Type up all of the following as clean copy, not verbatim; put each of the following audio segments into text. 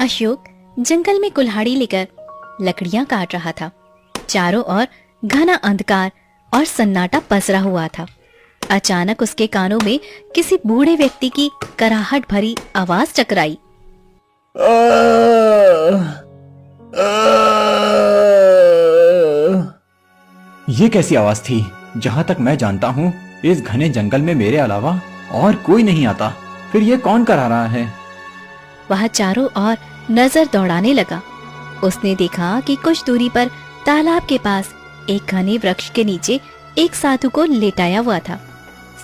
अशोक जंगल में कुल्हाड़ी लेकर लकड़ियां काट रहा था। चारों ओर घना अंधकार और सन्नाटा पसरा हुआ था। अचानक उसके कानों में किसी बूढ़े व्यक्ति की कराहट भरी आवाज टकराई। ये कैसी आवाज थी? जहाँ तक मैं जानता हूँ इस घने जंगल में मेरे अलावा और कोई नहीं आता। फिर ये कौन करा रहा है? वह चारों ओर नजर दौड़ाने लगा। उसने देखा कि कुछ दूरी पर तालाब के पास एक घने वृक्ष के नीचे एक साधु को लेटाया हुआ था।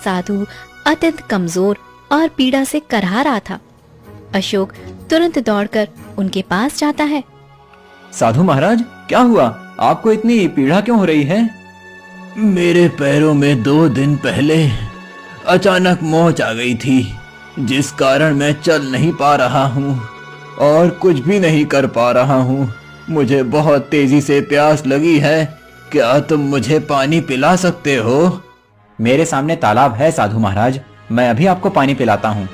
साधु अत्यंत कमजोर और पीड़ा से करहा रहा था। अशोक तुरंत दौड़कर उनके पास जाता है। साधु महाराज, क्या हुआ? आपको इतनी पीड़ा क्यों हो रही है? मेरे पैरों में 2 दिन पहले अचानक मोच आ गई थी, जिस कारण मैं चल नहीं पा रहा हूँ और कुछ भी नहीं कर पा रहा हूँ। मुझे बहुत तेजी से प्यास लगी है। क्या तुम मुझे पानी पिला सकते हो? मेरे सामने तालाब है साधु महाराज, मैं अभी आपको पानी पिलाता हूँ।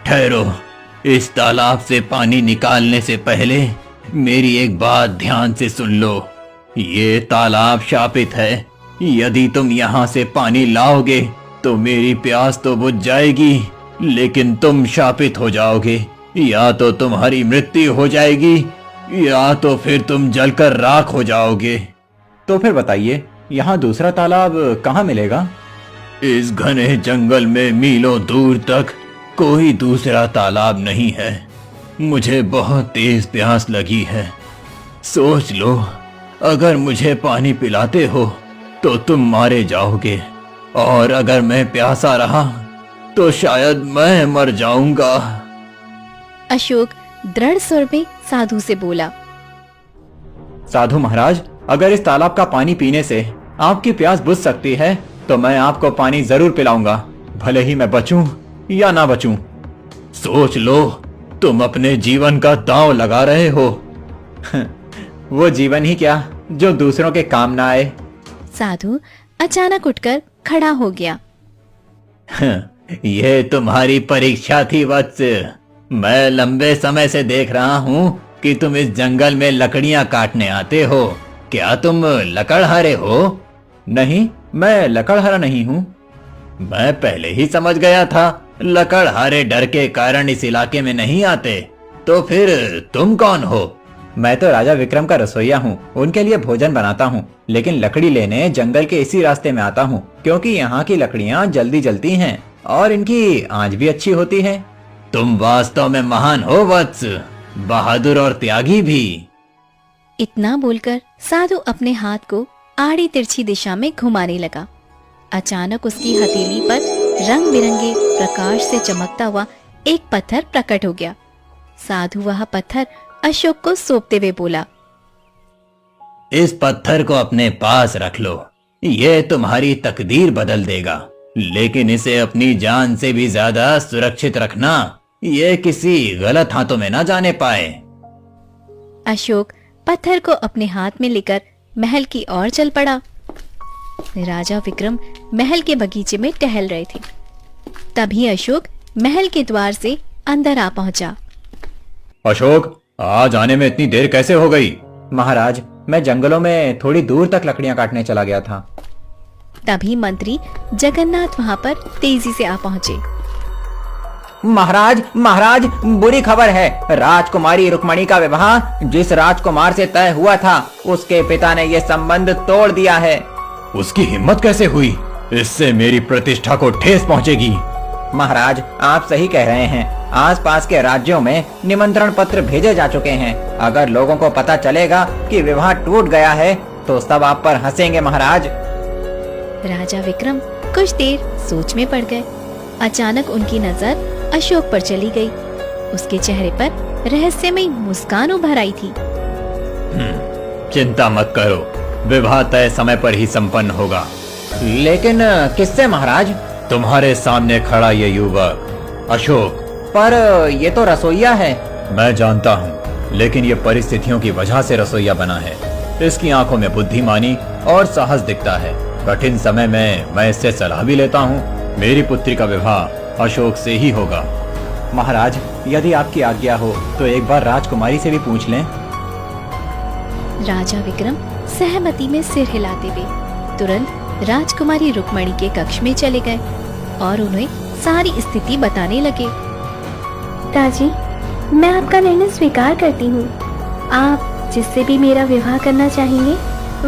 ठहरो, इस तालाब से पानी निकालने से पहले मेरी एक बात ध्यान से सुन लो। ये तालाब शापित है। यदि तुम यहाँ से पानी लाओगे तो मेरी प्यास तो बुझ जाएगी, लेकिन तुम शापित हो जाओगे। या तो तुम्हारी मृत्यु हो जाएगी या तो फिर तुम जलकर राख हो जाओगे। तो फिर बताइए, यहाँ दूसरा तालाब कहाँ मिलेगा? इस घने जंगल में मीलों दूर तक कोई दूसरा तालाब नहीं है। मुझे बहुत तेज प्यास लगी है। सोच लो, अगर मुझे पानी पिलाते हो तो तुम मारे जाओगे, और अगर मैं प्यासा रहा तो शायद मैं मर जाऊंगा। अशोक दृढ़ स्वर में साधु से बोला। साधु महाराज, अगर इस तालाब का पानी पीने से आपकी प्यास बुझ सकती है तो मैं आपको पानी जरूर पिलाऊंगा, भले ही मैं बचूं या ना बचूं। सोच लो, तुम अपने जीवन का दांव लगा रहे हो। वो जीवन ही क्या जो दूसरों के काम ना आए। साधु अचानक उठकर खड़ा हो गया। यह तुम्हारी परीक्षा थी वत्स। मैं लंबे समय से देख रहा हूँ कि तुम इस जंगल में लकड़ियाँ काटने आते हो। क्या तुम लकड़हारे हो? नहीं, मैं लकड़हारा नहीं हूँ। मैं पहले ही समझ गया था। लकड़हारे डर के कारण इस इलाके में नहीं आते। तो फिर तुम कौन हो? मैं तो राजा विक्रम का रसोइया हूँ, उनके लिए भोजन बनाता हूँ, लेकिन लकड़ी लेने जंगल के इसी रास्ते में आता हूँ, क्योंकि यहाँ की लकड़ियाँ जल्दी जलती हैं और इनकी आंच भी अच्छी होती है। तुम वास्तव में महान हो वत्स, बहादुर और त्यागी भी। इतना बोलकर साधु अपने हाथ को आड़ी तिरछी दिशा में घुमाने लगा। अचानक उसकी हथेली पर रंग बिरंगे प्रकाश से चमकता हुआ एक पत्थर प्रकट हो गया। साधु वह पत्थर अशोक को सौंपते हुए बोला। इस पत्थर को अपने पास रख लो, ये तुम्हारी तकदीर बदल देगा, लेकिन इसे अपनी जान से भी ज्यादा सुरक्षित रखना। ये किसी गलत हाथों में ना जाने पाए। अशोक पत्थर को अपने हाथ में लेकर महल की ओर चल पड़ा। राजा विक्रम महल के बगीचे में टहल रहे थे। तभी अशोक महल के द्वार से अंदर आ पहुंचा। अशोक, आज आने में इतनी देर कैसे हो गई? महाराज, मैं जंगलों में थोड़ी दूर तक लकड़ियां काटने चला गया था। तभी मंत्री जगन्नाथ वहां पर तेजी से आ पहुंचे। महाराज, महाराज, बुरी खबर है। राजकुमारी रुक्मणी का विवाह जिस राजकुमार से तय हुआ था, उसके पिता ने ये संबंध तोड़ दिया है। उसकी हिम्मत कैसे हुई? इससे मेरी प्रतिष्ठा को ठेस पहुंचेगी। महाराज, आप सही कह रहे हैं। आसपास के राज्यों में निमंत्रण पत्र भेजे जा चुके हैं। अगर लोगों को पता चलेगा कि विवाह टूट गया है तो सब आप पर हंसेंगे महाराज। राजा विक्रम कुछ देर सोच में पड़ गए। अचानक उनकी नजर अशोक पर चली गई। उसके चेहरे पर रहस्यमयी मुस्कान उभर आई थी। चिंता मत करो, विवाह तय समय पर ही संपन्न होगा। लेकिन किससे महाराज? तुम्हारे सामने खड़ा ये युवक अशोक। पर ये तो रसोइया है। मैं जानता हूँ, लेकिन ये परिस्थितियों की वजह से रसोइया बना है। इसकी आंखों में बुद्धिमानी और साहस दिखता है। कठिन समय में मैं इससे सलाह भी लेता हूँ। मेरी पुत्री का विवाह अशोक से ही होगा। महाराज, यदि आपकी आज्ञा हो तो एक बार राजकुमारी से भी पूछ लें। राजा विक्रम सहमति में सिर हिलाते हुए तुरंत राजकुमारी रुक्मणी के कक्ष में चले गए और उन्हें सारी स्थिति बताने लगे। पिताजी, मैं आपका निर्णय स्वीकार करती हूँ। आप जिससे भी मेरा विवाह करना चाहेंगे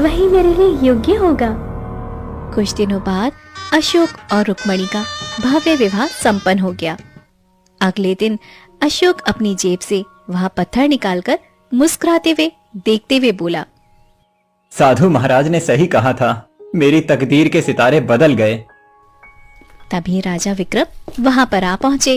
वही मेरे लिए योग्य होगा। कुछ दिनों बाद अशोक और रुक्मणी का भव्य विवाह संपन्न हो गया। अगले दिन अशोक अपनी जेब से वह पत्थर निकालकर मुस्कुराते हुए देखते हुए बोला, साधु महाराज ने सही कहा था, मेरी तकदीर के सितारे बदल गए। तभी राजा विक्रम वहां पर आ पहुंचे।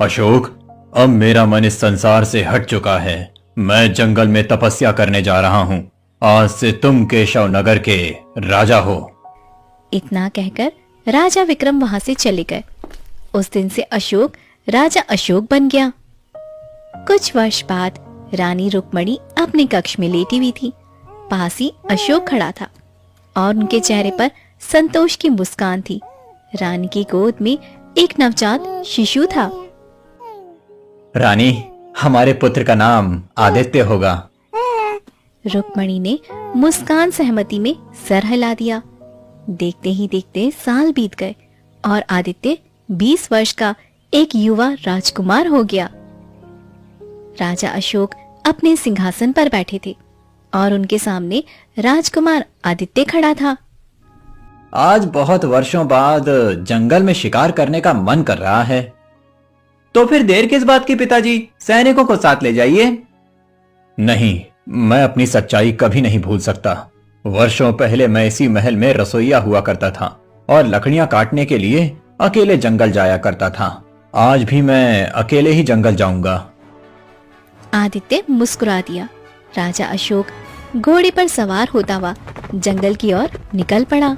अशोक, अब मेरा मन इस संसार से हट चुका है। मैं जंगल में तपस्या करने जा रहा हूँ। आज से तुम केशव नगर के राजा हो। इतना कहकर राजा विक्रम वहां से चले गए। उस दिन से अशोक राजा अशोक बन गया। कुछ वर्ष बाद रानी रुक्मणी अपने कक्ष में लेटी हुई थी। पास ही अशोक खड़ा था और उनके चेहरे पर संतोष की मुस्कान थी। रानी की गोद में एक नवजात शिशु था। रानी, हमारे पुत्र का नाम आदित्य होगा। रुक्मणी ने मुस्कान सहमति में सर हिला दिया। देखते ही देखते साल बीत गए और आदित्य 20 वर्ष का एक युवा राजकुमार हो गया। राजा अशोक अपने सिंहासन पर बैठे थे और उनके सामने राजकुमार आदित्य खड़ा था। आज बहुत वर्षों बाद जंगल में शिकार करने का मन कर रहा है। तो फिर देर किस बात की पिताजी, सैनिकों को साथ ले जाइए। नहीं, मैं अपनी सच्चाई कभी नहीं भूल सकता। वर्षों पहले मैं इसी महल में रसोइया हुआ करता था और लकड़ियां काटने के लिए अकेले जंगल जाया करता था। आज भी मैं अकेले ही जंगल जाऊंगा। आदित्य मुस्कुरा दिया। राजा अशोक घोड़े पर सवार होता हुआ जंगल की ओर निकल पड़ा।